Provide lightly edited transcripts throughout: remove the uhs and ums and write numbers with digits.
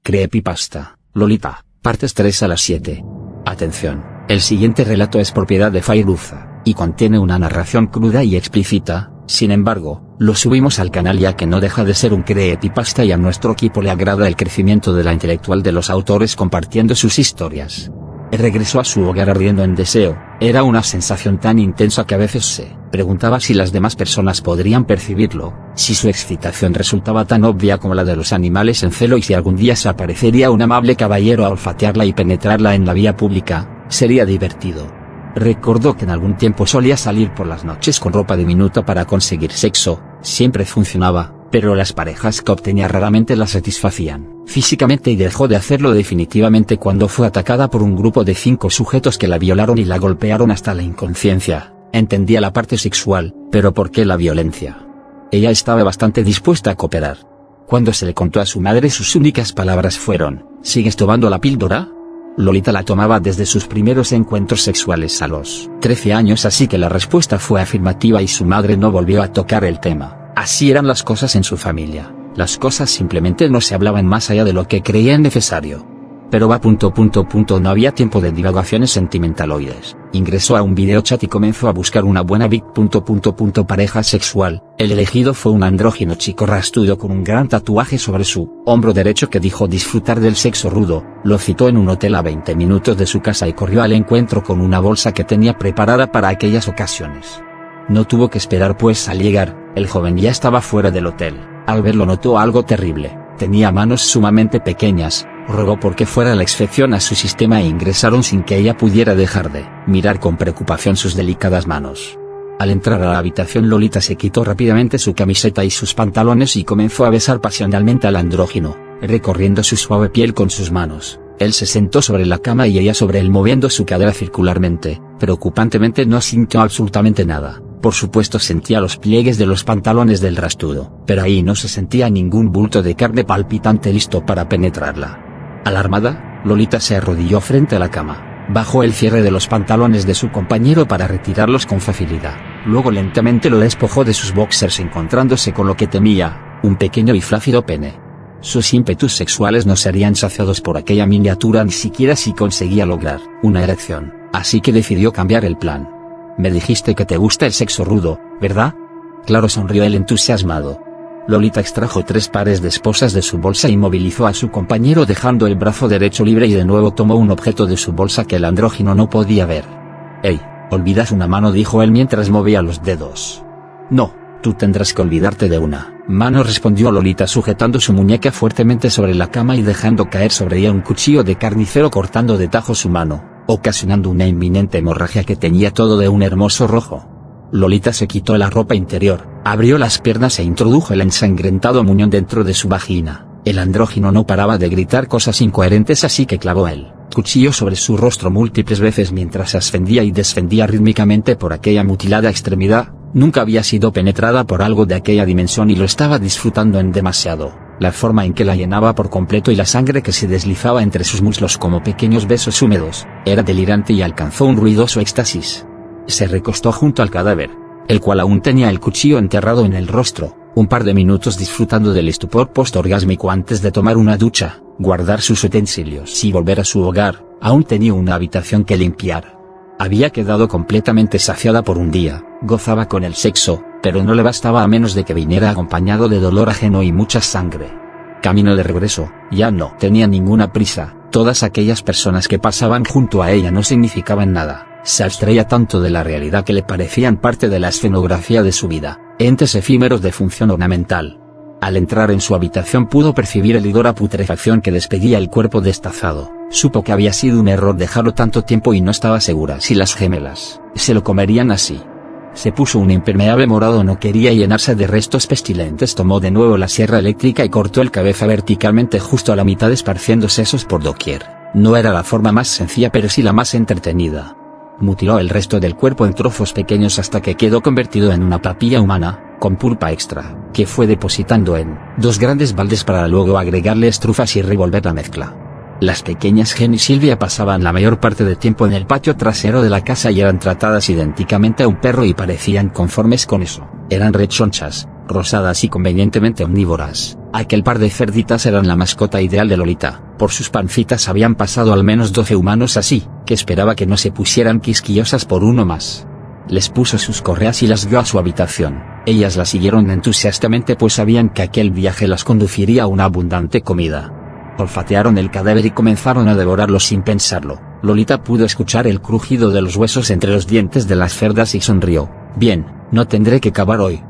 Creepypasta, Lolita, partes 3 a las 7. Atención, el siguiente relato es propiedad de Fairuza, y contiene una narración cruda y explícita. Sin embargo, lo subimos al canal ya que no deja de ser un creepypasta y a nuestro equipo le agrada el crecimiento de la intelectual de los autores compartiendo sus historias. Regresó a su hogar ardiendo en deseo. Era una sensación tan intensa que a veces se preguntaba si las demás personas podrían percibirlo, si su excitación resultaba tan obvia como la de los animales en celo y si algún día se aparecería un amable caballero a olfatearla y penetrarla en la vía pública. Sería divertido. Recordó que en algún tiempo solía salir por las noches con ropa diminuta para conseguir sexo. Siempre funcionaba, pero las parejas que obtenía raramente la satisfacían físicamente y dejó de hacerlo definitivamente cuando fue atacada por un grupo de 5 sujetos que la violaron y la golpearon hasta la inconsciencia. Entendía la parte sexual, pero ¿por qué la violencia? Ella estaba bastante dispuesta a cooperar. Cuando se le contó a su madre, sus únicas palabras fueron: ¿sigues tomando la píldora? Lolita la tomaba desde sus primeros encuentros sexuales a los 13 años, así que la respuesta fue afirmativa y su madre no volvió a tocar el tema. Así eran las cosas en su familia. Las cosas simplemente no se hablaban más allá de lo que creían necesario. Pero no había tiempo de divagaciones sentimentaloides. Ingresó a un videochat y comenzó a buscar una buena pareja sexual. El elegido fue un andrógino chico rastudo con un gran tatuaje sobre su hombro derecho que dijo disfrutar del sexo rudo. Lo citó en un hotel a 20 minutos de su casa y corrió al encuentro con una bolsa que tenía preparada para aquellas ocasiones. No tuvo que esperar, pues al llegar, el joven ya estaba fuera del hotel. Al verlo notó algo terrible: tenía manos sumamente pequeñas. Rogó porque fuera la excepción a su sistema e ingresaron sin que ella pudiera dejar de mirar con preocupación sus delicadas manos. Al entrar a la habitación, Lolita se quitó rápidamente su camiseta y sus pantalones y comenzó a besar pasionalmente al andrógino, recorriendo su suave piel con sus manos. Él se sentó sobre la cama y ella sobre él, moviendo su cadera circularmente. Preocupantemente no sintió absolutamente nada. Por supuesto sentía los pliegues de los pantalones del rastudo, pero ahí no se sentía ningún bulto de carne palpitante listo para penetrarla. Alarmada, Lolita se arrodilló frente a la cama, bajó el cierre de los pantalones de su compañero para retirarlos con facilidad. Luego lentamente lo despojó de sus boxers, encontrándose con lo que temía: un pequeño y flácido pene. Sus ímpetus sexuales no serían saciados por aquella miniatura, ni siquiera si conseguía lograr una erección, así que decidió cambiar el plan. «Me dijiste que te gusta el sexo rudo, ¿verdad?» «Claro», sonrió él entusiasmado. Lolita extrajo 3 pares de esposas de su bolsa y movilizó a su compañero dejando el brazo derecho libre y de nuevo tomó un objeto de su bolsa que el andrógino no podía ver. «Hey, olvidas una mano», dijo él mientras movía los dedos. «No, tú tendrás que olvidarte de una mano», respondió Lolita sujetando su muñeca fuertemente sobre la cama y dejando caer sobre ella un cuchillo de carnicero, cortando de tajo su mano, ocasionando una inminente hemorragia que teñía todo de un hermoso rojo. Lolita se quitó la ropa interior, abrió las piernas e introdujo el ensangrentado muñón dentro de su vagina. El andrógino no paraba de gritar cosas incoherentes, así que clavó el cuchillo sobre su rostro múltiples veces mientras ascendía y descendía rítmicamente por aquella mutilada extremidad. Nunca había sido penetrada por algo de aquella dimensión y lo estaba disfrutando en demasiado. La forma en que la llenaba por completo y la sangre que se deslizaba entre sus muslos como pequeños besos húmedos, era delirante y alcanzó un ruidoso éxtasis. Se recostó junto al cadáver, el cual aún tenía el cuchillo enterrado en el rostro, un par de minutos disfrutando del estupor postorgásmico antes de tomar una ducha, guardar sus utensilios y volver a su hogar. Aún tenía una habitación que limpiar. Había quedado completamente saciada por un día, gozaba con el sexo, pero no le bastaba a menos de que viniera acompañado de dolor ajeno y mucha sangre. Camino de regreso, ya no tenía ninguna prisa. Todas aquellas personas que pasaban junto a ella no significaban nada. Se abstraía tanto de la realidad que le parecían parte de la escenografía de su vida, entes efímeros de función ornamental. Al entrar en su habitación pudo percibir el hedor a putrefacción que despedía el cuerpo destazado. Supo que había sido un error dejarlo tanto tiempo y no estaba segura si las gemelas se lo comerían así. Se puso un impermeable morado, no quería llenarse de restos pestilentes. Tomó de nuevo la sierra eléctrica y cortó el cabeza verticalmente justo a la mitad, esparciendo sesos por doquier. No era la forma más sencilla, pero sí la más entretenida. Mutiló el resto del cuerpo en trozos pequeños hasta que quedó convertido en una papilla humana, con pulpa extra, que fue depositando en 2 grandes baldes para luego agregarle estrufas y revolver la mezcla. Las pequeñas Jen y Silvia pasaban la mayor parte del tiempo en el patio trasero de la casa y eran tratadas idénticamente a un perro y parecían conformes con eso. Eran rechonchas, rosadas y convenientemente omnívoras, Aquel par de cerditas eran la mascota ideal de Lolita. Por sus pancitas habían pasado al menos 12 humanos, así que esperaba que no se pusieran quisquillosas por uno más. Les puso sus correas y las guió a su habitación. Ellas la siguieron entusiastamente, pues sabían que aquel viaje las conduciría a una abundante comida. Olfatearon el cadáver y comenzaron a devorarlo sin pensarlo. Lolita pudo escuchar el crujido de los huesos entre los dientes de las cerdas y sonrió. Bien, no tendré que cavar hoy.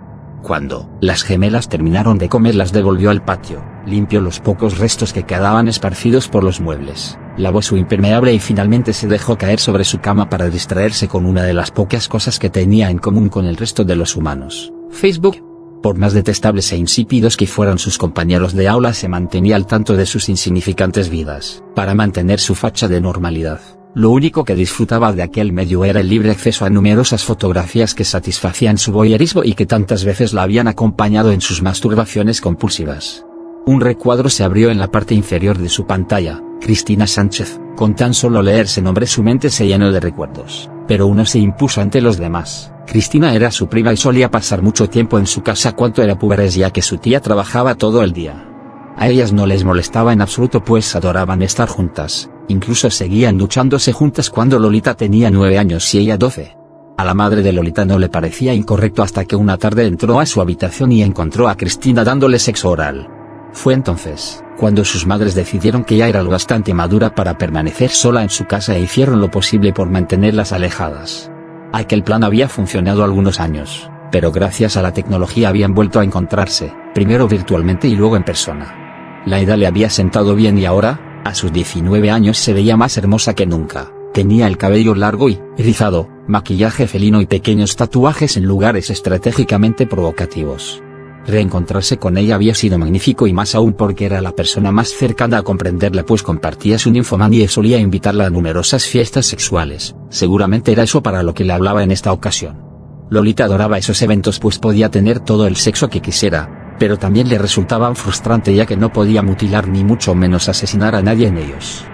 Cuando las gemelas terminaron de comer, las devolvió al patio, limpió los pocos restos que quedaban esparcidos por los muebles, lavó su impermeable y finalmente se dejó caer sobre su cama para distraerse con una de las pocas cosas que tenía en común con el resto de los humanos: Facebook. Por más detestables e insípidos que fueran sus compañeros de aula, se mantenía al tanto de sus insignificantes vidas. Para mantener su facha de normalidad, lo único que disfrutaba de aquel medio era el libre acceso a numerosas fotografías que satisfacían su voyerismo y que tantas veces la habían acompañado en sus masturbaciones compulsivas. Un recuadro se abrió en la parte inferior de su pantalla: Cristina Sánchez. Con tan solo leer ese nombre su mente se llenó de recuerdos, pero uno se impuso ante los demás. Cristina era su prima y solía pasar mucho tiempo en su casa cuando era puberes, ya que su tía trabajaba todo el día. A ellas no les molestaba en absoluto, pues adoraban estar juntas, incluso seguían duchándose juntas cuando Lolita tenía 9 años y ella 12. A la madre de Lolita no le parecía incorrecto hasta que una tarde entró a su habitación y encontró a Cristina dándole sexo oral. Fue entonces cuando sus madres decidieron que ya era lo bastante madura para permanecer sola en su casa e hicieron lo posible por mantenerlas alejadas. Aquel plan había funcionado algunos años, pero gracias a la tecnología habían vuelto a encontrarse, primero virtualmente y luego en persona. La edad le había sentado bien y ahora, a sus 19 años, se veía más hermosa que nunca. Tenía el cabello largo y rizado, maquillaje felino y pequeños tatuajes en lugares estratégicamente provocativos. Reencontrarse con ella había sido magnífico, y más aún porque era la persona más cercana a comprenderla, pues compartía su ninfomanía y solía invitarla a numerosas fiestas sexuales. Seguramente era eso para lo que le hablaba en esta ocasión. Lolita adoraba esos eventos, pues podía tener todo el sexo que quisiera, pero también le resultaban frustrantes ya que no podía mutilar ni mucho menos asesinar a nadie en ellos.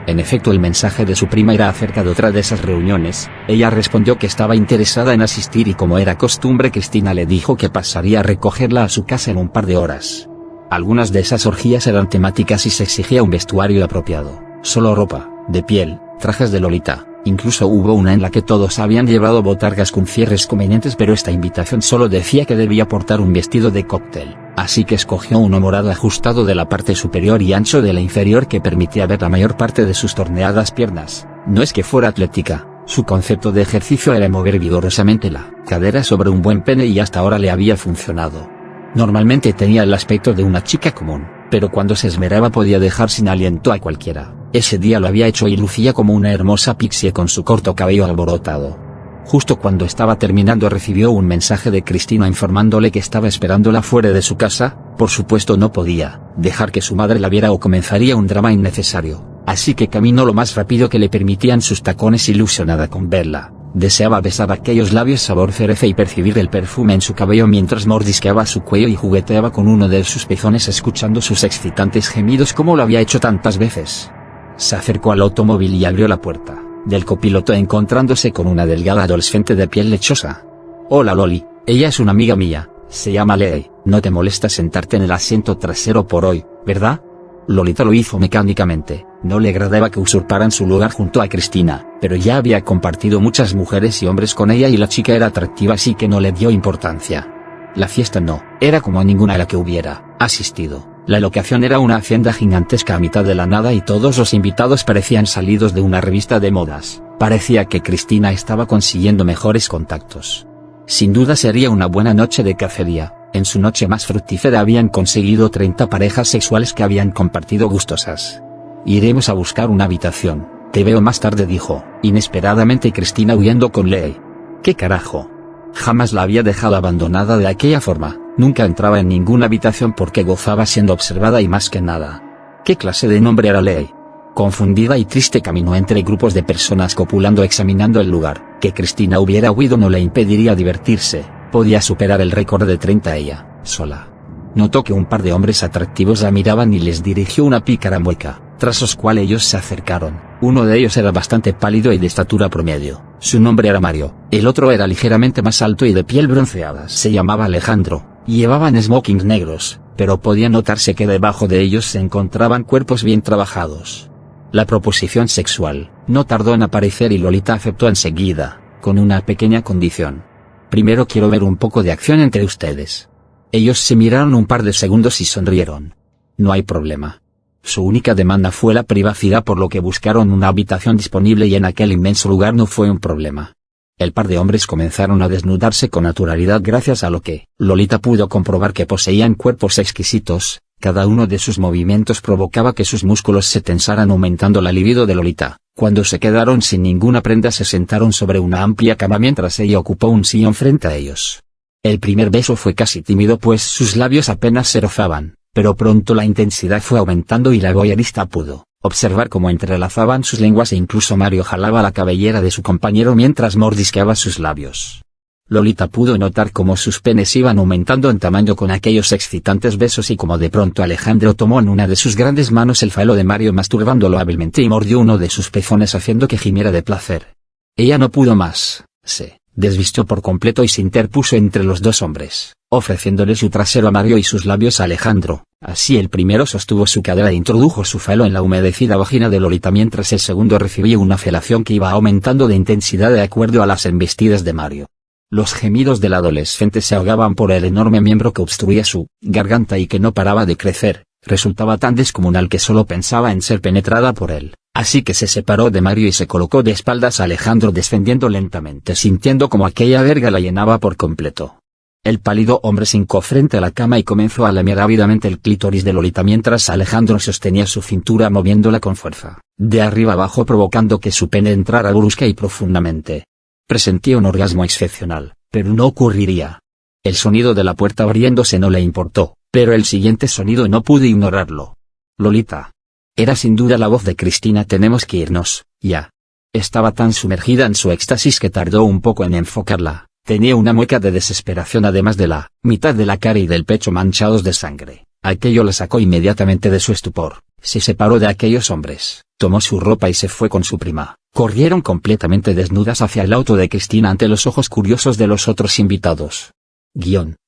En efecto, el mensaje de su prima era acerca de otra de esas reuniones. Ella respondió que estaba interesada en asistir y, como era costumbre, Cristina le dijo que pasaría a recogerla a su casa en un par de horas. Algunas de esas orgías eran temáticas y se exigía un vestuario apropiado: solo ropa de piel, trajes de Lolita. Incluso hubo una en la que todos habían llevado botargas con cierres convenientes, pero esta invitación solo decía que debía portar un vestido de cóctel, así que escogió uno morado ajustado de la parte superior y ancho de la inferior, que permitía ver la mayor parte de sus torneadas piernas. No es que fuera atlética, su concepto de ejercicio era mover vigorosamente la cadera sobre un buen pene, y hasta ahora le había funcionado. Normalmente tenía el aspecto de una chica común, pero cuando se esmeraba podía dejar sin aliento a cualquiera. Ese día lo había hecho y lucía como una hermosa pixie con su corto cabello alborotado. Justo cuando estaba terminando recibió un mensaje de Cristina informándole que estaba esperándola fuera de su casa. Por supuesto no podía dejar que su madre la viera o comenzaría un drama innecesario, así que caminó lo más rápido que le permitían sus tacones, ilusionada con verla. Deseaba besar aquellos labios sabor cereza y percibir el perfume en su cabello mientras mordisqueaba su cuello y jugueteaba con uno de sus pezones, escuchando sus excitantes gemidos como lo había hecho tantas veces. Se acercó al automóvil y abrió la puerta del copiloto, encontrándose con una delgada adolescente de piel lechosa. Hola Loli, ella es una amiga mía, se llama Lei. No te molesta sentarte en el asiento trasero por hoy, ¿verdad? Lolita lo hizo mecánicamente. No le agradaba que usurparan su lugar junto a Cristina, pero ya había compartido muchas mujeres y hombres con ella y la chica era atractiva, así que no le dio importancia. La fiesta no era como ninguna a la que hubiera asistido. La locación era una hacienda gigantesca a mitad de la nada y todos los invitados parecían salidos de una revista de modas. Parecía que Cristina estaba consiguiendo mejores contactos. Sin duda sería una buena noche de cacería. En su noche más fructífera habían conseguido 30 parejas sexuales que habían compartido gustosas. Iremos a buscar una habitación. Te veo más tarde, dijo inesperadamente Cristina, huyendo con Lei. ¿Qué carajo? Jamás la había dejado abandonada de aquella forma. Nunca entraba en ninguna habitación porque gozaba siendo observada y más que nada. ¿Qué clase de nombre era Lei? Confundida y triste caminó entre grupos de personas copulando, examinando el lugar. Que Cristina hubiera huido no le impediría divertirse. Podía superar el récord de 30 ella sola. Notó que un par de hombres atractivos la miraban y les dirigió una pícara mueca, tras los cuales ellos se acercaron. Uno de ellos era bastante pálido y de estatura promedio. Su nombre era Mario. El otro era ligeramente más alto y de piel bronceada. Se llamaba Alejandro. Llevaban smokings negros, pero podía notarse que debajo de ellos se encontraban cuerpos bien trabajados. La proposición sexual no tardó en aparecer y Lolita aceptó enseguida, con una pequeña condición. Primero quiero ver un poco de acción entre ustedes. Ellos se miraron un par de segundos y sonrieron. No hay problema. Su única demanda fue la privacidad, por lo que buscaron una habitación disponible y en aquel inmenso lugar no fue un problema. El par de hombres comenzaron a desnudarse con naturalidad, gracias a lo que Lolita pudo comprobar que poseían cuerpos exquisitos. Cada uno de sus movimientos provocaba que sus músculos se tensaran, aumentando la libido de Lolita. Cuando se quedaron sin ninguna prenda se sentaron sobre una amplia cama mientras ella ocupó un sillón frente a ellos. El primer beso fue casi tímido pues sus labios apenas se rozaban, pero pronto la intensidad fue aumentando y la voyerista pudo observar cómo entrelazaban sus lenguas e incluso Mario jalaba la cabellera de su compañero mientras mordisqueaba sus labios. Lolita pudo notar cómo sus penes iban aumentando en tamaño con aquellos excitantes besos y cómo de pronto Alejandro tomó en una de sus grandes manos el falo de Mario masturbándolo hábilmente y mordió uno de sus pezones haciendo que gimiera de placer. Ella no pudo más, se desvistió por completo y se interpuso entre los dos hombres, ofreciéndole su trasero a Mario y sus labios a Alejandro. Así el primero sostuvo su cadera e introdujo su falo en la humedecida vagina de Lolita mientras el segundo recibía una felación que iba aumentando de intensidad de acuerdo a las embestidas de Mario. Los gemidos del adolescente se ahogaban por el enorme miembro que obstruía su garganta y que no paraba de crecer. Resultaba tan descomunal que solo pensaba en ser penetrada por él, así que se separó de Mario y se colocó de espaldas a Alejandro descendiendo lentamente sintiendo como aquella verga la llenaba por completo. El pálido hombre se hincó frente a la cama y comenzó a lamer ávidamente el clítoris de Lolita mientras Alejandro sostenía su cintura moviéndola con fuerza, de arriba abajo provocando que su pene entrara brusca y profundamente. Presentía un orgasmo excepcional, pero no ocurriría. El sonido de la puerta abriéndose no le importó, pero el siguiente sonido no pude ignorarlo. Lolita. Era sin duda la voz de Cristina. Tenemos que irnos, ya. Estaba tan sumergida en su éxtasis que tardó un poco en enfocarla. Tenía una mueca de desesperación además de la mitad de la cara y del pecho manchados de sangre. Aquello la sacó inmediatamente de su estupor. Se separó de aquellos hombres, tomó su ropa y se fue con su prima. Corrieron completamente desnudas hacia el auto de Cristina ante los ojos curiosos de los otros invitados.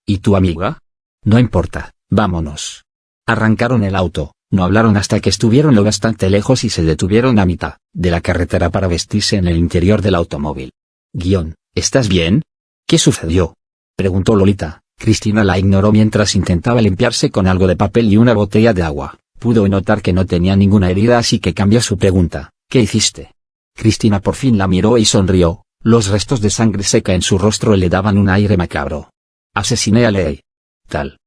¿Y tu amiga? No importa, vámonos. Arrancaron el auto, no hablaron hasta que estuvieron lo bastante lejos y se detuvieron a mitad de la carretera para vestirse en el interior del automóvil. ¿Estás bien? ¿Qué sucedió? Preguntó Lolita. Cristina la ignoró mientras intentaba limpiarse con algo de papel y una botella de agua. Pudo notar que no tenía ninguna herida así que cambió su pregunta. ¿Qué hiciste? Cristina por fin la miró y sonrió. Los restos de sangre seca en su rostro le daban un aire macabro. Asesiné a Lei.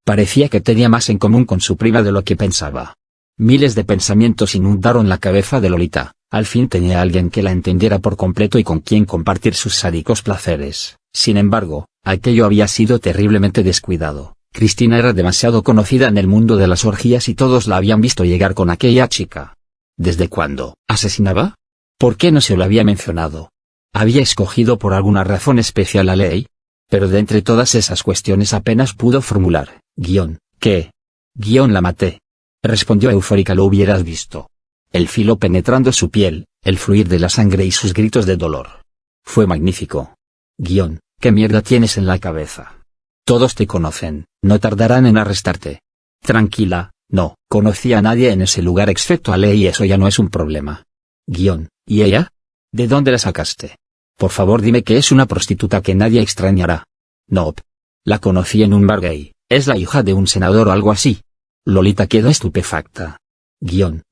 Parecía que tenía más en común con su prima de lo que pensaba. Miles de pensamientos inundaron la cabeza de Lolita. Al fin tenía alguien que la entendiera por completo y con quien compartir sus sádicos placeres. Sin embargo, aquello había sido terriblemente descuidado. Cristina era demasiado conocida en el mundo de las orgías y todos la habían visto llegar con aquella chica. ¿Desde cuándo asesinaba? ¿Por qué no se lo había mencionado? ¿Había escogido por alguna razón especial a Lei? Pero de entre todas esas cuestiones apenas pudo formular. ¿Qué? La maté. Respondió eufórica. Lo hubieras visto. El filo penetrando su piel, el fluir de la sangre y sus gritos de dolor. Fue magnífico. ¿Qué mierda tienes en la cabeza? Todos te conocen, no tardarán en arrestarte. Tranquila, no conocía a nadie en ese lugar excepto a Lei y eso ya no es un problema. ¿Y ella? ¿De dónde la sacaste? Por favor dime que es una prostituta que nadie extrañará. Nope. La conocí en un bar gay, es la hija de un senador o algo así. Lolita quedó estupefacta.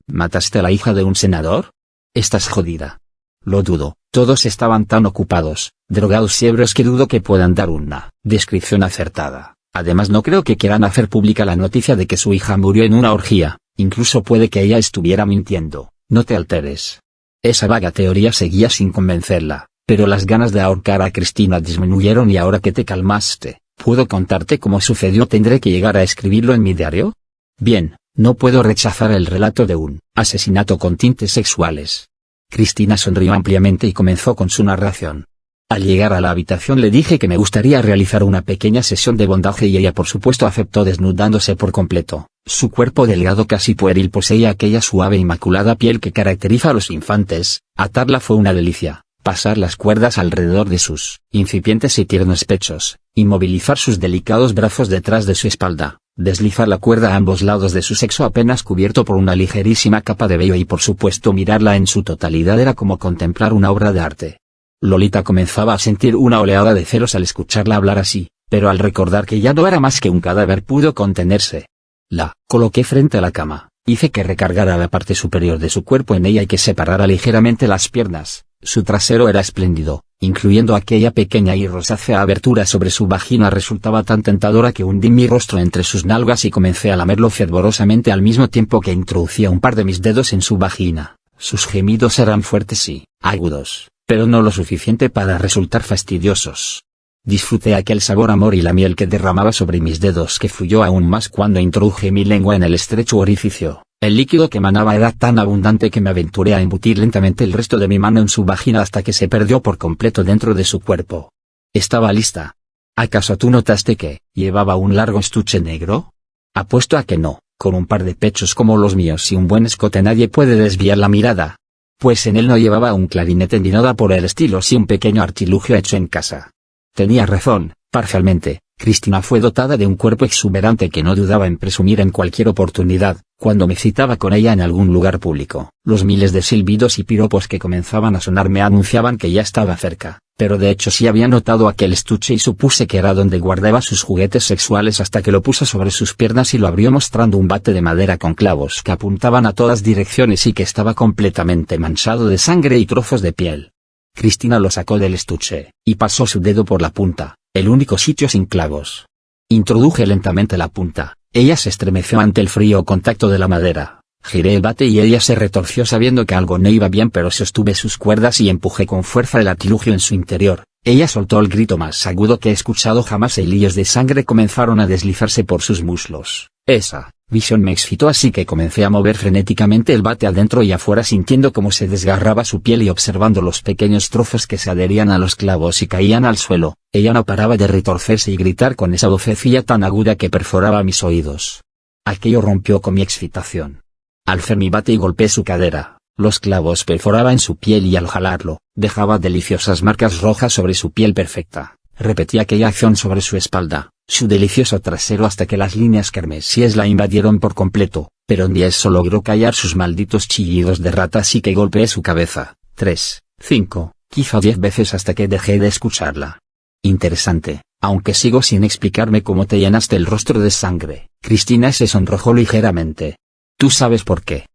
¿Mataste a la hija de un senador? Estás jodida. Lo dudo, todos estaban tan ocupados, drogados y ebrios que dudo que puedan dar una descripción acertada. Además no creo que quieran hacer pública la noticia de que su hija murió en una orgía, incluso puede que ella estuviera mintiendo. No te alteres. Esa vaga teoría seguía sin convencerla, pero las ganas de ahorcar a Cristina disminuyeron y ahora que te calmaste, ¿puedo contarte cómo sucedió? ¿Tendré que llegar a escribirlo en mi diario? Bien, no puedo rechazar el relato de un asesinato con tintes sexuales. Cristina sonrió ampliamente y comenzó con su narración. Al llegar a la habitación le dije que me gustaría realizar una pequeña sesión de bondaje y ella por supuesto aceptó desnudándose por completo. Su cuerpo delgado casi pueril poseía aquella suave e inmaculada piel que caracteriza a los infantes. Atarla fue una delicia. pasar las cuerdas alrededor de sus incipientes y tiernos pechos, inmovilizar sus delicados brazos detrás de su espalda, deslizar la cuerda a ambos lados de su sexo apenas cubierto por una ligerísima capa de vello y por supuesto mirarla en su totalidad era como contemplar una obra de arte. Lolita comenzaba a sentir una oleada de celos al escucharla hablar así, pero al recordar que ya no era más que un cadáver pudo contenerse. La coloqué frente a la cama, hice que recargara la parte superior de su cuerpo en ella y que separara ligeramente las piernas. Su trasero era espléndido, incluyendo aquella pequeña y rosácea abertura sobre su vagina resultaba tan tentadora que hundí mi rostro entre sus nalgas y comencé a lamerlo fervorosamente al mismo tiempo que introducía un par de mis dedos en su vagina. Sus gemidos eran fuertes y agudos, pero no lo suficiente para resultar fastidiosos. Disfruté aquel sabor amor y la miel que derramaba sobre mis dedos que fluyó aún más cuando introduje mi lengua en el estrecho orificio. El líquido que emanaba era tan abundante que me aventuré a embutir lentamente el resto de mi mano en su vagina hasta que se perdió por completo dentro de su cuerpo. Estaba lista. ¿Acaso tú notaste que llevaba un largo estuche negro? Apuesto a que no, con un par de pechos como los míos y un buen escote nadie puede desviar la mirada. Pues en él no llevaba un clarinete ni nada por el estilo, sí un pequeño artilugio hecho en casa. Tenía razón, parcialmente. Cristina fue dotada de un cuerpo exuberante que no dudaba en presumir en cualquier oportunidad, cuando me citaba con ella en algún lugar público. Los miles de silbidos y piropos que comenzaban a sonar me anunciaban que ya estaba cerca, pero de hecho sí había notado aquel estuche y supuse que era donde guardaba sus juguetes sexuales hasta que lo puso sobre sus piernas y lo abrió mostrando un bate de madera con clavos que apuntaban a todas direcciones y que estaba completamente manchado de sangre y trozos de piel. Cristina lo sacó del estuche, y pasó su dedo por la punta, el único sitio sin clavos. Introduje lentamente la punta, ella se estremeció ante el frío contacto de la madera, giré el bate y ella se retorció sabiendo que algo no iba bien pero sostuve sus cuerdas y empujé con fuerza el artilugio en su interior. Ella soltó el grito más agudo que he escuchado jamás y hilillos de sangre comenzaron a deslizarse por sus muslos. Esa visión me excitó así que comencé a mover frenéticamente el bate adentro y afuera sintiendo cómo se desgarraba su piel y observando los pequeños trozos que se adherían a los clavos y caían al suelo. Ella no paraba de retorcerse y gritar con esa vocecilla tan aguda que perforaba mis oídos. Aquello rompió con mi excitación. Alcé mi bate y golpeé su cadera. Los clavos perforaban su piel y al jalarlo, dejaba deliciosas marcas rojas sobre su piel perfecta. Repetí aquella acción sobre su espalda, su delicioso trasero hasta que las líneas carmesíes la invadieron por completo, pero ni eso logró callar sus malditos chillidos de rata así que golpeé su cabeza, 3, 5, quizá 10 veces hasta que dejé de escucharla. Interesante, aunque sigo sin explicarme cómo te llenaste el rostro de sangre. Cristina se sonrojó ligeramente. ¿Tú sabes por qué?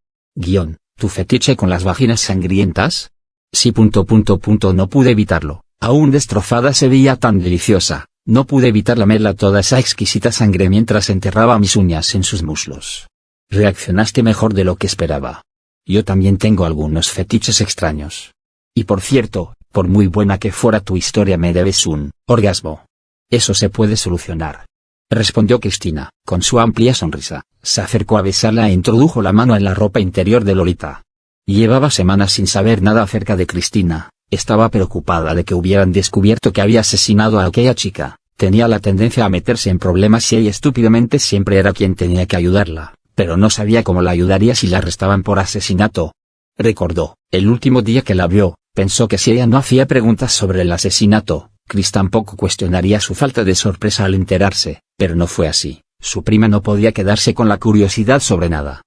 ¿Tu fetiche con las vaginas sangrientas? Sí. No pude evitarlo. Aún destrozada se veía tan deliciosa, no pude evitar lamerla toda esa exquisita sangre mientras enterraba mis uñas en sus muslos. Reaccionaste mejor de lo que esperaba. Yo también tengo algunos fetiches extraños. Y por cierto, por muy buena que fuera tu historia me debes un orgasmo. Eso se puede solucionar. Respondió Cristina, con su amplia sonrisa, se acercó a besarla e introdujo la mano en la ropa interior de Lolita. Llevaba semanas sin saber nada acerca de Cristina. Estaba preocupada de que hubieran descubierto que había asesinado a aquella chica, tenía la tendencia a meterse en problemas y ella estúpidamente siempre era quien tenía que ayudarla, pero no sabía cómo la ayudaría si la arrestaban por asesinato. Recordó, el último día que la vio, pensó que si ella no hacía preguntas sobre el asesinato, Chris tampoco cuestionaría su falta de sorpresa al enterarse, pero no fue así, su prima no podía quedarse con la curiosidad sobre nada.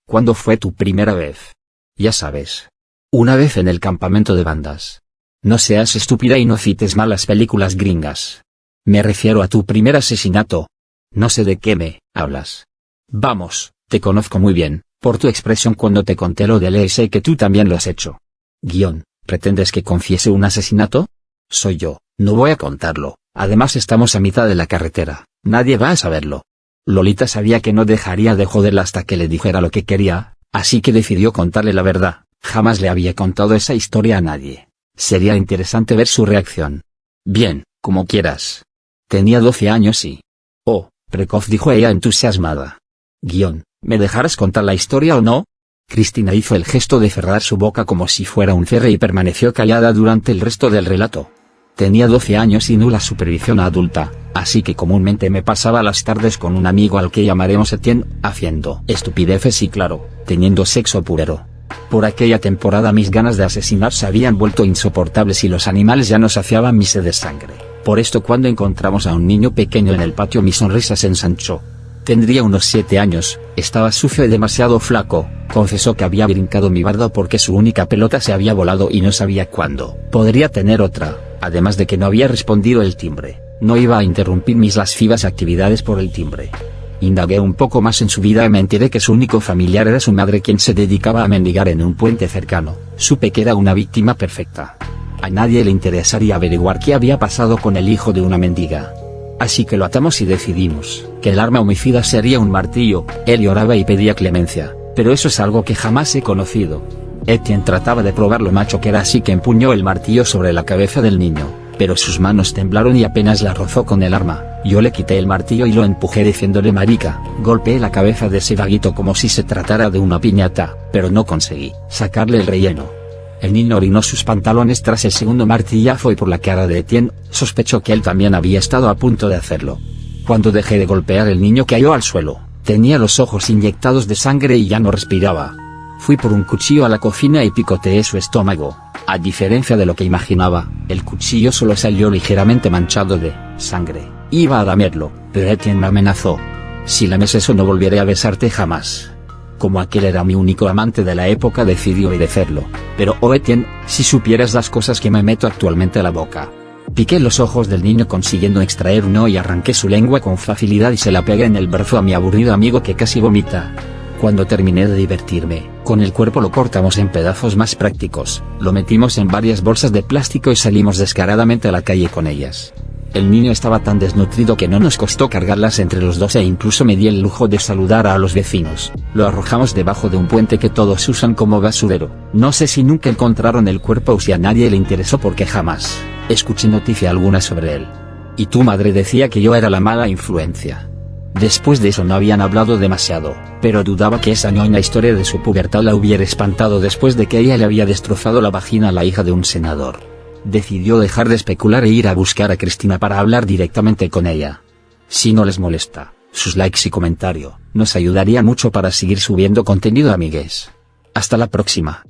¿Cuándo fue tu primera vez? Ya sabes. Una vez en el campamento de bandas. No seas estúpida y no cites malas películas gringas. Me refiero a tu primer asesinato. No sé de qué me hablas. Vamos, te conozco muy bien, por tu expresión cuando te conté lo de sé que tú también lo has hecho. ¿Pretendes que confiese un asesinato? Soy yo, no voy a contarlo, además estamos a mitad de la carretera, nadie va a saberlo. Lolita sabía que no dejaría de joderla hasta que le dijera lo que quería, así que decidió contarle la verdad. Jamás le había contado esa historia a nadie. Sería interesante ver su reacción. Bien, como quieras. Tenía 12 años y... Oh, precoz, dijo ella entusiasmada. ¿Me dejarás contar la historia o no? Cristina hizo el gesto de cerrar su boca como si fuera un cierre y permaneció callada durante el resto del relato. Tenía 12 años y nula supervisión adulta, así que comúnmente me pasaba las tardes con un amigo al que llamaremos Etienne, haciendo estupideces y claro, teniendo sexo puro. Por aquella temporada mis ganas de asesinar se habían vuelto insoportables y los animales ya no saciaban mi sed de sangre. Por esto cuando encontramos a un niño pequeño en el patio mi sonrisa se ensanchó. Tendría unos 7 años, estaba sucio y demasiado flaco, confesó que había brincado mi barda porque su única pelota se había volado y no sabía cuándo podría tener otra, además de que no había respondido el timbre, no iba a interrumpir mis lascivas actividades por el timbre. Indagué un poco más en su vida y me enteré que su único familiar era su madre quien se dedicaba a mendigar en un puente cercano. Supe que era una víctima perfecta. A nadie le interesaría averiguar qué había pasado con el hijo de una mendiga. Así que lo atamos y decidimos que el arma homicida sería un martillo. Él lloraba y pedía clemencia, pero eso es algo que jamás he conocido. Etienne trataba de probar lo macho que era, así que empuñó el martillo sobre la cabeza del niño, pero sus manos temblaron y apenas la rozó con el arma. Yo le quité el martillo y lo empujé diciéndole marica, golpeé la cabeza de ese vaguito como si se tratara de una piñata, pero no conseguí sacarle el relleno. El niño orinó sus pantalones tras el segundo martillazo y por la cara de Etienne, sospechó que él también había estado a punto de hacerlo. Cuando dejé de golpear el niño cayó al suelo, tenía los ojos inyectados de sangre y ya no respiraba. Fui por un cuchillo a la cocina y picoteé su estómago. A diferencia de lo que imaginaba, el cuchillo solo salió ligeramente manchado de sangre. Iba a lamerlo, pero Etienne me amenazó. Si lames eso no volveré a besarte jamás. Como aquel era mi único amante de la época decidí obedecerlo. Pero oh Etienne, si supieras las cosas que me meto actualmente a la boca. Piqué los ojos del niño consiguiendo extraer uno y arranqué su lengua con facilidad y se la pegué en el brazo a mi aburrido amigo que casi vomita. Cuando terminé de divertirme, con el cuerpo lo cortamos en pedazos más prácticos, lo metimos en varias bolsas de plástico y salimos descaradamente a la calle con ellas. El niño estaba tan desnutrido que no nos costó cargarlas entre los dos e incluso me di el lujo de saludar a los vecinos. Lo arrojamos debajo de un puente que todos usan como basurero. No sé si nunca encontraron el cuerpo o si a nadie le interesó porque jamás escuché noticia alguna sobre él. Y tu madre decía que yo era la mala influencia. Después de eso no habían hablado demasiado, pero dudaba que esa ñoña historia de su pubertad la hubiera espantado después de que ella le había destrozado la vagina a la hija de un senador. Decidió dejar de especular e ir a buscar a Cristina para hablar directamente con ella. Si no les molesta, sus likes y comentario nos ayudarían mucho para seguir subiendo contenido, amigues. Hasta la próxima.